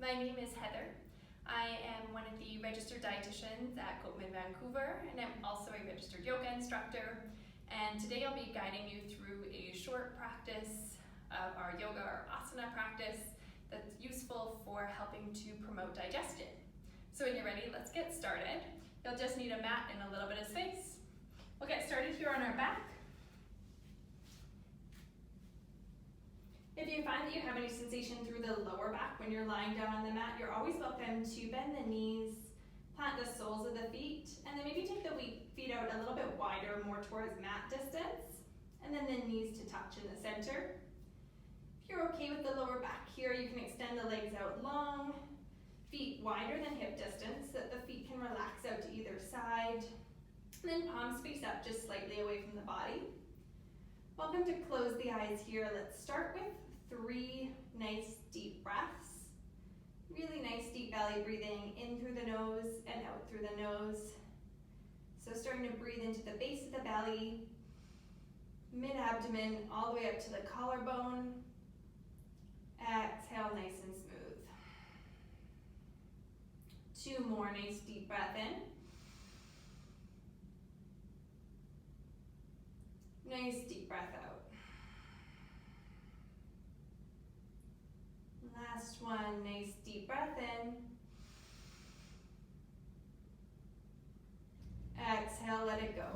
My name is Heather. I am one of the registered dietitians at Copeman, Vancouver, and I'm also a registered yoga instructor. And today I'll be guiding you through a short practice of our yoga or asana practice that's useful for helping to promote digestion. So when you're ready, let's get started. You'll just need a mat and a little bit of space. We'll get started here on our back. If you find that you have any sensation through the lower back when you're lying down on the mat, you're always welcome to bend the knees, plant the soles of the feet, and then maybe take the feet out a little bit wider, more towards mat distance, and then the knees to touch in the center. If you're okay with the lower back here, you can extend the legs out long, feet wider than hip distance so that the feet can relax out to either side, and then palms face up just slightly away from the body. Welcome to close the eyes here. Let's start with 3 nice deep breaths. Really nice deep belly breathing in through the nose and out through the nose. So starting to breathe into the base of the belly, mid-abdomen all the way up to the collarbone. Exhale nice and smooth. 2 more nice deep breath in. Nice deep breath out. Last one, nice deep breath in. Exhale, let it go.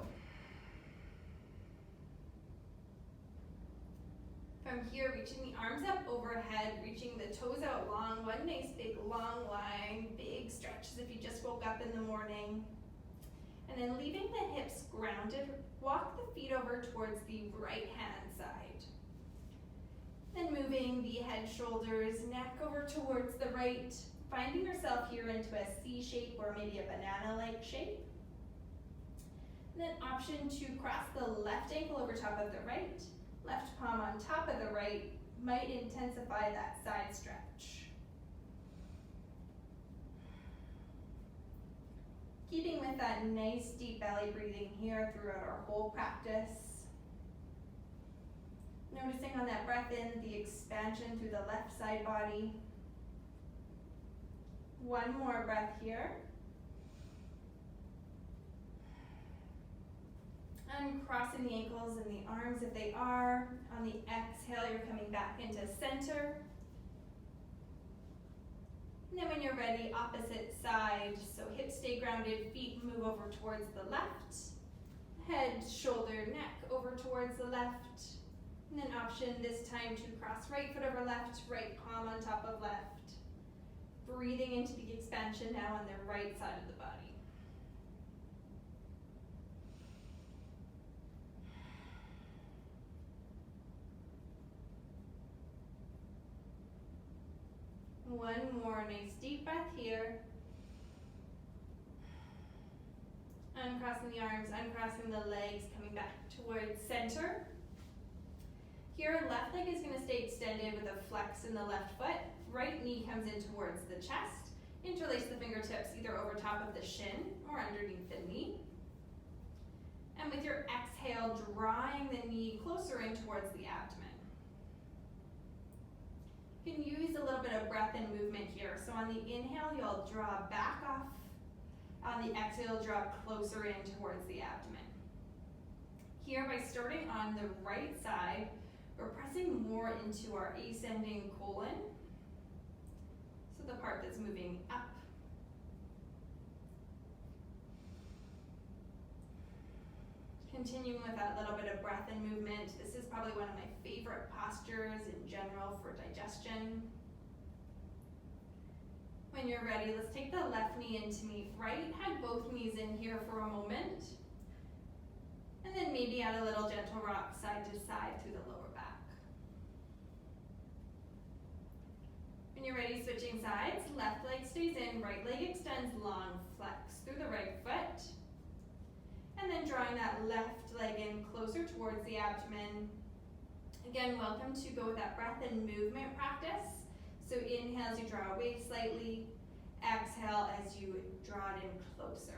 From here, reaching the arms up overhead, reaching the toes out long, one nice big long line, big stretch as if you just woke up in the morning. And then leaving the hips grounded, walk the feet over towards the right hand side. Then moving the head, shoulders, neck over towards the right, finding yourself here into a C shape or maybe a banana-like shape. And then option to cross the left ankle over top of the right, left palm on top of the right, might intensify that side stretch. Keeping with that nice deep belly breathing here throughout our whole practice. Noticing on that breath in the expansion through the left side body. 1 more breath here. Uncrossing the ankles and the arms if they are. On the exhale, you're coming back into center. And then when you're ready, opposite side. So hips stay grounded, feet move over towards the left. Head, shoulder, neck over towards the left. And then option this time to cross right foot over left, right palm on top of left. Breathing into the expansion now on the right side of the body. One more nice deep breath here. Uncrossing the arms, uncrossing the legs, coming back towards center. Here, left leg is going to stay extended with a flex in the left foot. Right knee comes in towards the chest. Interlace the fingertips either over top of the shin or underneath the knee. And with your exhale, drawing the knee closer in towards the abdomen. You can use a little bit of breath and movement here. So on the inhale, you'll draw back off. On the exhale, draw closer in towards the abdomen. Here, by starting on the right side, we're pressing more into our ascending colon, so the part that's moving up. Continuing with that little bit of breath and movement. This is probably one of my favorite postures in general for digestion. When you're ready, let's take the left knee in to meet right. Hug both knees in here for a moment. And then maybe add a little gentle rock side to side through the lower back. When you're ready, switching sides, left leg stays in, right leg extends long, flex through the right foot. And then drawing that left leg in closer towards the abdomen. Again, welcome to go with that breath and movement practice. So inhale as you draw away slightly, exhale as you draw it in closer.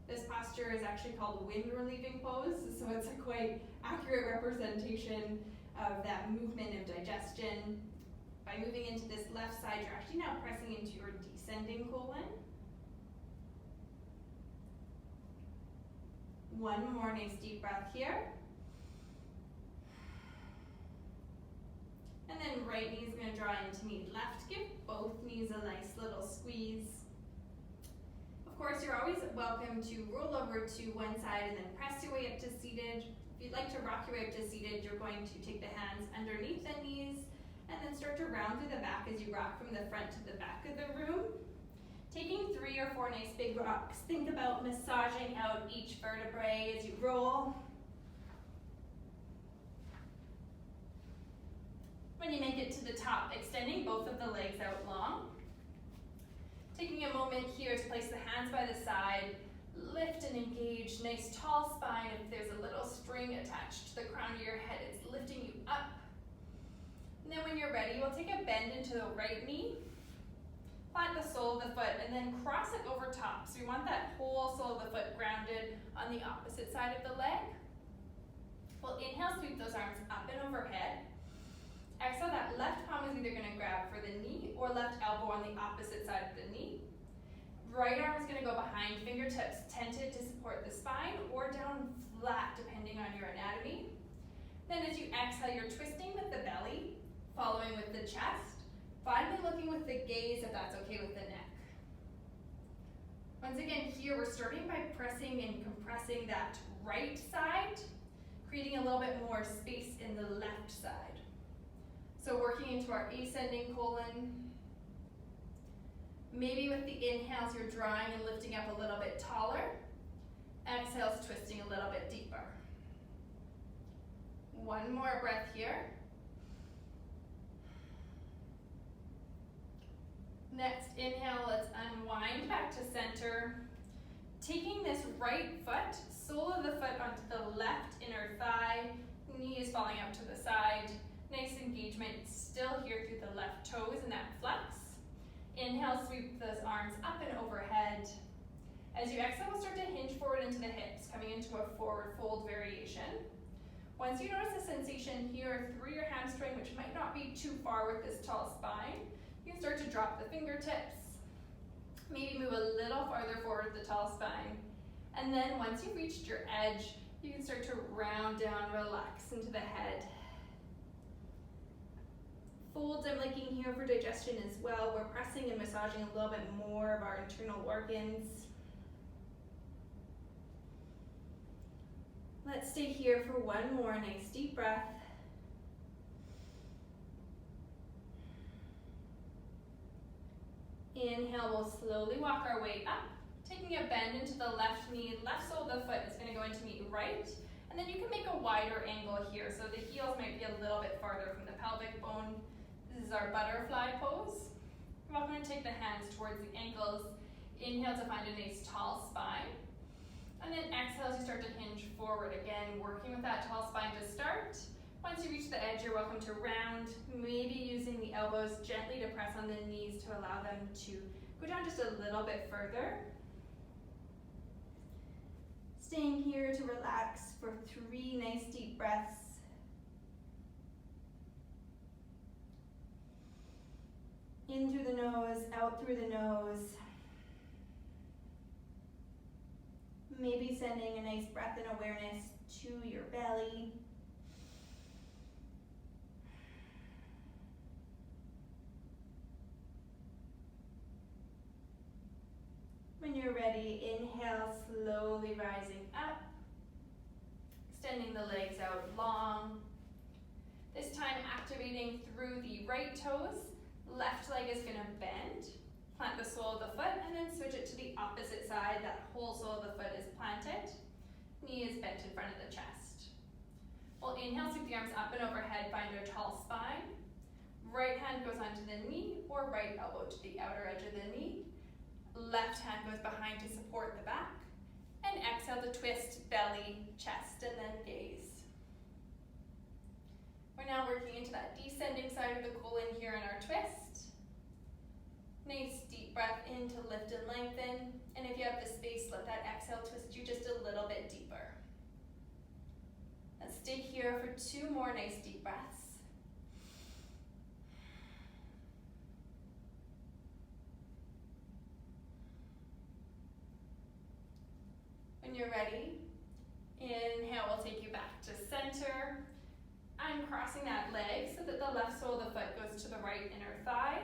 This posture is actually called wind relieving pose, so it's a quite accurate representation of that movement of digestion. By moving into this left side, you're actually now pressing into your descending colon. One more nice deep breath here. And then right knee is going to draw into meet left. Give both knees a nice little squeeze. Of course, you're always welcome to roll over to one side and then press your way up to seated. If you'd like to rock your way up to seated, you're going to take the hands underneath the knees and then start to round through the back as you rock from the front to the back of the room. Taking 3 or 4 nice big rocks, think about massaging out each vertebrae as you roll. When you make it to the top, extending both of the legs out long. Taking a moment here to place the hands by the side, lift and engage, nice tall spine. If there's a little string attached to the crown of your head, it's lifting you up. And then when you're ready, we'll take a bend into the right knee, plant the sole of the foot, and then cross it over top. So we want that whole sole of the foot grounded on the opposite side of the leg. We'll inhale, sweep those arms up and overhead. Exhale, that left palm is either going to grab for the knee or left elbow on the opposite side of the knee. Right arm is going to go behind, fingertips tented to support the spine or down flat depending on your anatomy. Then as you exhale, you're twisting with the belly, following with the chest, finally looking with the gaze if that's okay with the neck. Once again, here we're starting by pressing and compressing that right side, creating a little bit more space in the left side. So working into our ascending colon. Maybe with the inhales, you're drawing and lifting up a little bit taller. Exhales, twisting a little bit deeper. One more breath here. Next inhale, let's unwind back to center. Taking this right foot, sole of the foot onto the left inner thigh, knee is falling out to the side. Nice engagement still here through the left toes in that flex. Inhale, sweep those arms up and overhead. As you exhale, we'll start to hinge forward into the hips, coming into a forward fold variation. Once you notice a sensation here through your hamstring, which might not be too far with this tall spine, you can start to drop the fingertips. Maybe move a little farther forward with the tall spine. And then once you've reached your edge, you can start to round down, relax into the head. Folds I'm liking here for digestion as well. We're pressing and massaging a little bit more of our internal organs. Let's stay here for one more nice deep breath. Inhale, we'll slowly walk our way up, taking a bend into the left knee. Left sole of the foot is going to go into meet right. And then you can make a wider angle here, so the heels might be a little bit farther from the pelvic bone. This is our butterfly pose. We're going to take the hands towards the ankles. Inhale to find a nice tall spine. And then exhale as you start to hinge forward again, working with that tall spine to start. Once you reach the edge, you're welcome to round, maybe using the elbows gently to press on the knees to allow them to go down just a little bit further. Staying here to relax for 3 nice deep breaths. In through the nose, out through the nose. Maybe sending a nice breath and awareness to your belly. When you're ready, inhale, slowly rising up, extending the legs out long. This time activating through the right toes. Left leg is going to bend. Plant the sole of the foot and then switch it to the opposite side. That whole sole of the foot is planted. Knee is bent in front of the chest. We'll inhale, sweep the arms up and overhead, find our tall spine. Right hand goes onto the knee or right elbow to the outer edge of the knee. Left hand goes behind to support the back. And exhale to twist, belly, chest, and then gaze. We're now working into that descending side of the colon here in our twist. Nice deep breath in to lift and lengthen. And if you have the space, let that exhale twist you just a little bit deeper. Let's stay here for 2 more nice deep breaths. When you're ready, inhale will take you back to center. Uncrossing that leg so that the left sole of the foot goes to the right inner thigh.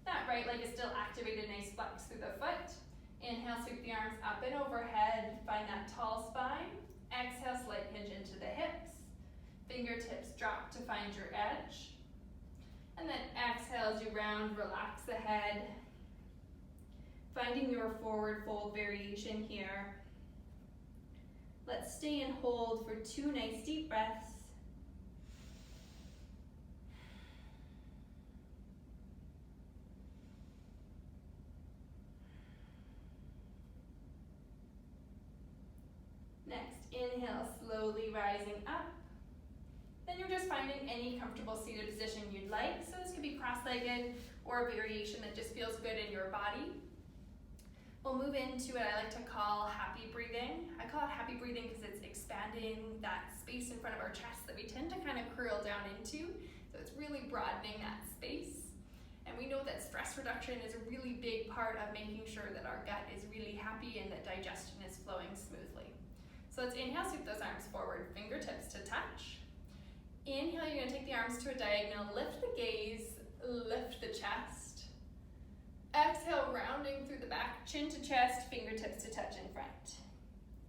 That right leg is still activated, nice flex through the foot. Inhale, sweep the arms up and overhead, find that tall spine. Exhale, slight hinge into the hips. Fingertips drop to find your edge. And then exhale as you round, relax the head. Finding your forward fold variation here. Let's stay and hold for 2 nice deep breaths. Next, inhale, slowly rising up. Then you're just finding any comfortable seated position you'd like. So this could be cross-legged or a variation that just feels good in your body. We'll move into what I like to call happy breathing. I call it happy breathing because it's expanding that space in front of our chest that we tend to kind of curl down into. So it's really broadening that space. And we know that stress reduction is a really big part of making sure that our gut is really happy and that digestion is flowing smoothly. So let's inhale, sweep those arms forward, fingertips to touch. Inhale, you're gonna take the arms to a diagonal, lift the gaze, lift the chest. Exhale, rounding through the back, chin to chest, fingertips to touch in front.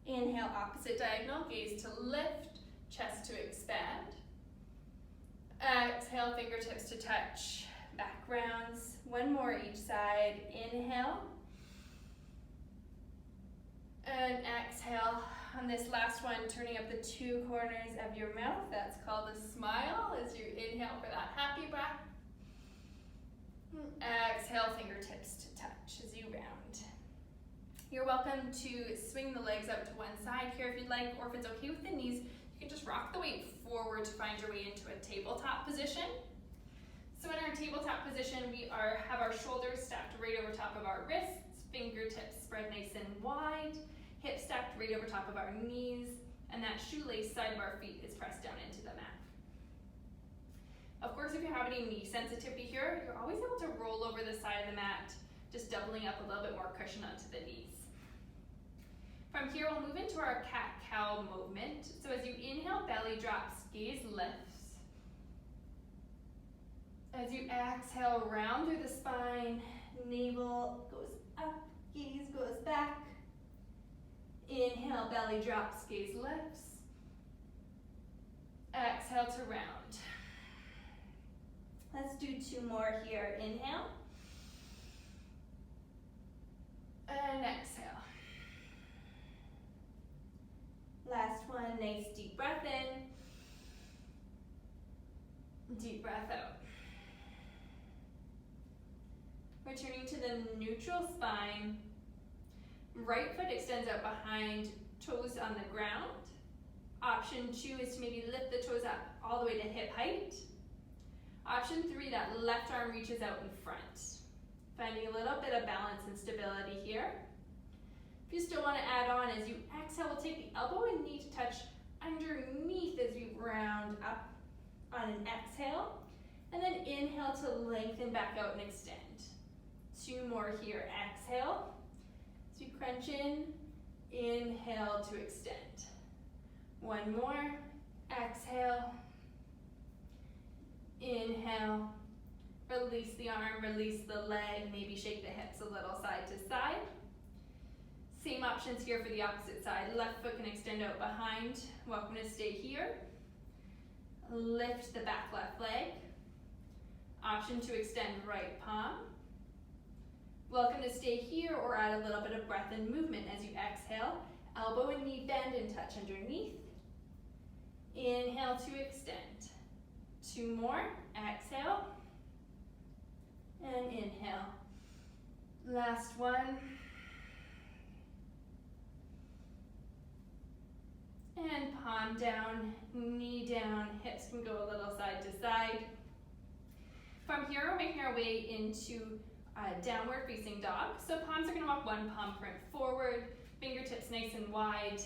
Inhale, opposite diagonal, gaze to lift, chest to expand. Exhale, fingertips to touch, back rounds. 1 more each side. Inhale. And exhale. On this last one, turning up the 2 corners of your mouth. That's called a smile as you inhale for that happy breath. Exhale, fingertips to touch as you round. You're welcome to swing the legs out to one side here if you'd like, or if it's okay with the knees, you can just rock the weight forward to find your way into a tabletop position. So in our tabletop position, we have our shoulders stacked right over top of our wrists, fingertips spread nice and wide, hips stacked right over top of our knees, and that shoelace side of our feet is pressed down into the mat. Of course, if you have any knee sensitivity here, you're always able to roll over the side of the mat, just doubling up a little bit more cushion onto the knees. From here, we'll move into our cat-cow movement. So as you inhale, belly drops, gaze lifts. As you exhale, round through the spine, navel goes up, gaze goes back. Inhale, belly drops, gaze lifts. Exhale to round. Let's do 2 more here. Inhale. And exhale. Last one, nice deep breath in. Deep breath out. Returning to the neutral spine. Right foot extends out behind, toes on the ground. Option 2 is to maybe lift the toes up all the way to hip height. Option 3, that left arm reaches out in front. Finding a little bit of balance and stability here. If you still want to add on, as you exhale, we'll take the elbow and knee to touch underneath as we round up on an exhale. And then inhale to lengthen back out and extend. 2 more here. Exhale. As you crunch in, inhale to extend. 1 more. Exhale. Inhale. Release the arm, release the leg, maybe shake the hips a little side to side. Same options here for the opposite side. Left foot can extend out behind. Welcome to stay here. Lift the back left leg. Option to extend right palm. Welcome to stay here or add a little bit of breath and movement as you exhale. Elbow and knee bend and touch underneath. Inhale to extend. 2 more. Exhale. And inhale. Last one. And palm down, knee down, hips can go a little side to side. From here, we're making our way into downward facing dog. So palms are gonna walk 1 palm print forward, fingertips nice and wide.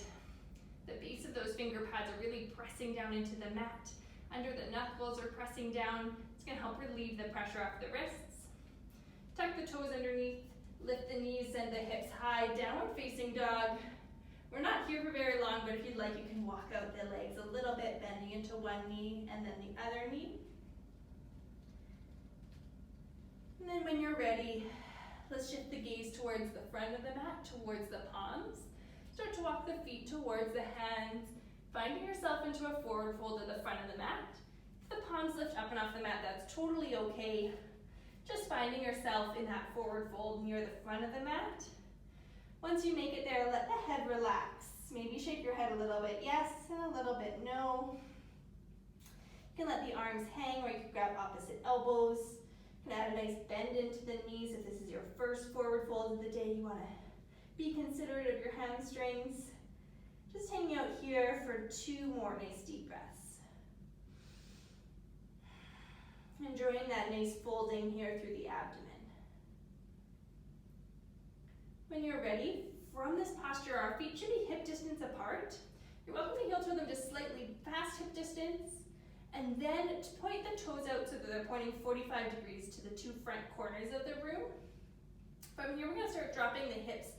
The base of those finger pads are really pressing down into the mat. Under the knuckles are pressing down. It's gonna help relieve the pressure off the wrists. Tuck the toes underneath, lift the knees, send the hips high, downward facing dog. We're not here for very long, but if you'd like, you can walk out the legs a little bit, bending into one knee and then the other knee. And then when you're ready, let's shift the gaze towards the front of the mat, towards the palms. Start to walk the feet towards the hands, finding yourself into a forward fold at the front of the mat. If the palms lift up and off the mat, that's totally okay. Just finding yourself in that forward fold near the front of the mat. Once you make it there, let the head relax. Maybe shake your head a little bit yes and a little bit no. You can let the arms hang, or you can grab opposite elbows. You can add a nice bend into the knees if this is your first forward fold of the day. You want to be considerate of your hamstrings. Just hanging out here for 2 more nice deep breaths. Enjoying that nice folding here through the abdomen. When you're ready, from this posture, our feet should be hip distance apart. You're welcome to heel toe them just slightly past hip distance, and then point the toes out so that they're pointing 45 degrees to the 2 front corners of the room. From here, we're going to start dropping the hips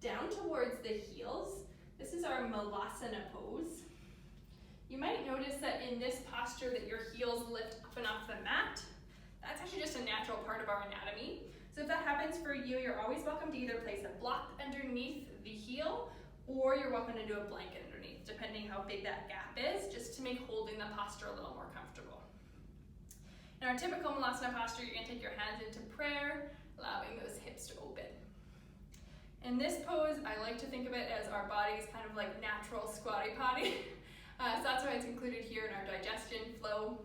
down towards the heels. This is our Malasana pose. You might notice that in this posture that your heels lift up and off the mat. That's actually just a natural part of our anatomy. So if that happens for you, you're always welcome to either place a block underneath the heel, or you're welcome to do a blanket underneath, depending how big that gap is, just to make holding the posture a little more comfortable. In our typical Malasana posture, you're going to take your hands into prayer, allowing those hips to open. In this pose, I like to think of it as our body's kind of like natural squatty potty. So that's why it's included here in our digestion flow.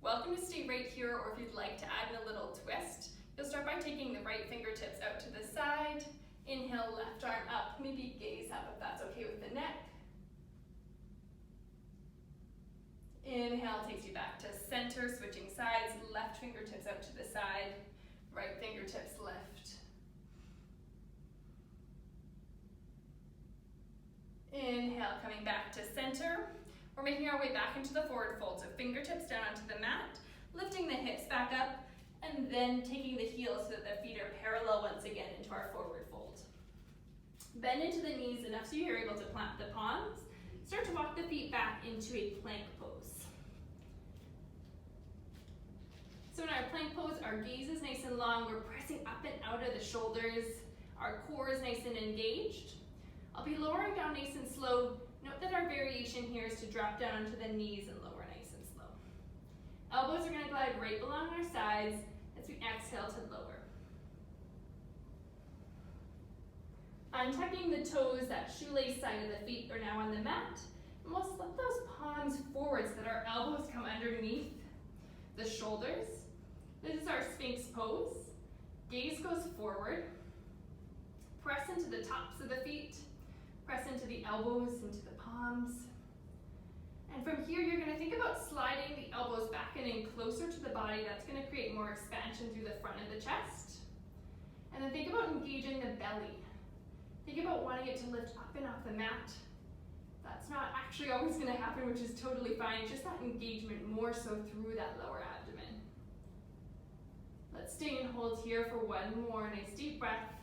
Welcome to stay right here, or if you'd like to add in a little twist, you'll start by taking the right fingertips out to the side. Inhale, left arm up, maybe gaze up if that's okay with the neck. Inhale takes you back to center, switching sides, left fingertips out to the side, right fingertips lift. Inhale, coming back to center. We're making our way back into the forward fold, so fingertips down onto the mat, lifting the hips back up, and then taking the heels so that the feet are parallel once again into our forward fold. Bend into the knees enough so you're able to plant the palms. Start to walk the feet back into a plank pose. So in our plank pose, our gaze is nice and long. We're pressing up and out of the shoulders. Our core is nice and engaged. I'll be lowering down nice and slow. Note that our variation here is to drop down onto the knees and lower nice and slow. Elbows are going to glide right along our sides as we exhale to lower. Untucking the toes, that shoelace side of the feet are now on the mat. And we'll slip those palms forward so that our elbows come underneath the shoulders. This is our Sphinx Pose. Gaze goes forward. Press into the tops of the feet. Press into the elbows, into the palms. And from here, you're going to think about sliding the elbows back and in closer to the body. That's going to create more expansion through the front of the chest. And then think about engaging the belly. Think about wanting it to lift up and off the mat. That's not actually always going to happen, which is totally fine. It's just that engagement more so through that lower abdomen. Let's stay and hold here for one more nice deep breath.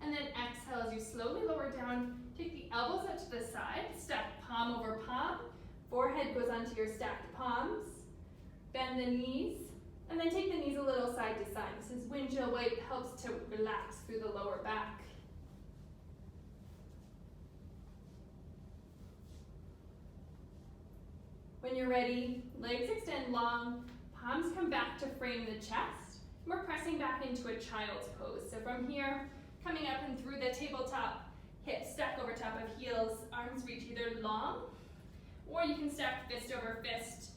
And then exhale as you slowly lower down. Take the elbows out to the side, stack palm over palm. Forehead goes onto your stacked palms. Bend the knees, and then take the knees a little side to side. This is windshield wipe, helps to relax through the lower back. When you're ready, legs extend long, palms come back to frame the chest. We're pressing back into a child's pose. So from here, coming up and through the tabletop, hips stack over top of heels, arms reach either long, or you can stack fist over fist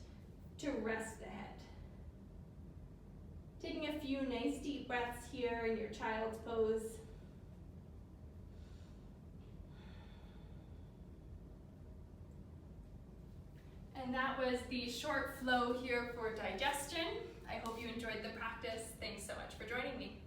to rest the head. Taking a few nice deep breaths here in your child's pose. And that was the short flow here for digestion. I hope you enjoyed the practice. Thanks so much for joining me.